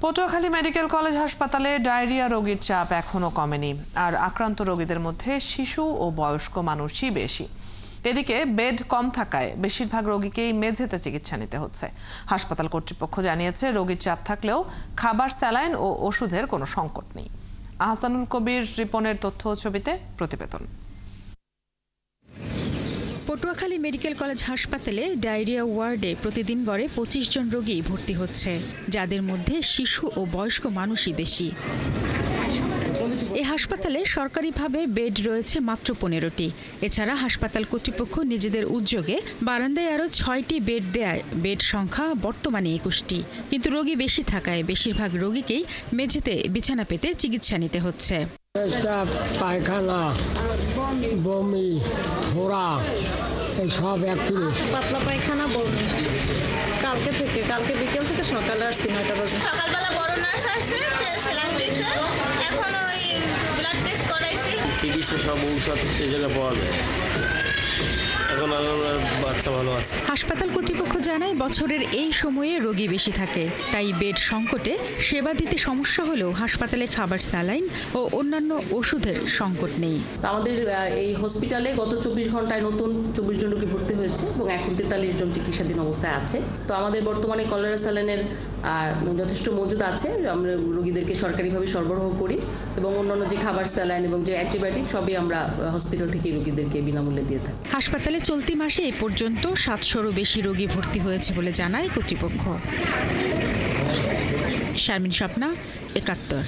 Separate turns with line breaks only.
Patuakhali medical college হাসপাতালে diarrhoea রোগীর চাপ এখনো কমেনি, আর আক্রান্ত রোগীদের মধ্যে শিশু ও বয়স্ক মানুষই বেশি। এদিকে বেড কম থাকায় বেশিরভাগ রোগীকেই মেঝেতে চিকিৎসা নিতে হচ্ছে। হাসপাতাল কর্তৃপক্ষ জানিয়েছে, রোগীর চাপ থাকলেও খাবার, স্যালাইন ও ওষুধের কোনো সংকট নেই। আহসানুল কবির রিপনের তথ্য ও ছবিতে প্রতিবেদন।
পটুয়াখালী মেডিকেল কলেজ হাসপাতালে ডায়রিয়া ওয়ার্ডে প্রতিদিন গড়ে 25 জন রোগী ভর্তি হচ্ছে, যাদের মধ্যে শিশু ও বয়স্ক মানুষই বেশি। এই হাসপাতালে সরকারিভাবে বেড রয়েছে মাত্র 15টি। এছাড়া হাসপাতাল কর্তৃপক্ষ নিজেদের উদ্যোগে বারান্দায় আরও 6টি বেড দেয়। বেড সংখ্যা বর্তমানে 21টি, কিন্তু রোগী বেশি থাকায় বেশিরভাগ রোগীকেই মেঝেতে বিছানা পেতে চিকিৎসা নিতে হচ্ছে।
পায়খানা, বমি, ঘোড়া, সব একই।
পাতলা পায়খানা, বমি কালকে বিকেল থেকে সকালে আসছি 9টা বাজে।
সকালবেলা বড় নার্স আসছে, সে সেলাইন দিয়েছে, এখন ওই ব্লাড টেস্ট করাইছি।
চিকিৎসা সব ঔষধ এই জায়গায় পাওয়া যায়। এখন বাচ্চা ভালো আছে।
হাসপাতাল কর্তৃপক্ষ জানায়, বছরের এই সময়ে রোগী বেশি থাকে, তাই বেড সংকটে সেবা দিতে সমস্যা হলেও হাসপাতালে খাবার, স্যালাইন ও অন্যান্য ওষুধের সংকট নেই।
আমাদের এই হসপিটালে গত 24 ঘন্টায় নতুন 24 জন রোগী ভর্তি হয়েছে এবং এখন 43 জন চিকিৎসাধীন অবস্থায় আছে। তো আমাদের বর্তমানে কলেরা স্যালাইনের যথেষ্ট মজুদ আছে। আমরা রোগীদেরকে সরকারিভাবে সরবরাহ করি এবং অন্যান্য যে খাবার, স্যালাইন এবং যে অ্যান্টিবায়োটিক সবই আমরা হসপিটাল থেকে রোগীদেরকে বিনামূল্যে দিয়ে থাকি।
হাসপাতালে চলতি মাসে এ পর্যন্ত 700-রও বেশি রোগী ভর্তি হয়েছে বলে জানায় কর্তৃপক্ষ। শারমিন স্বপ্না, 71।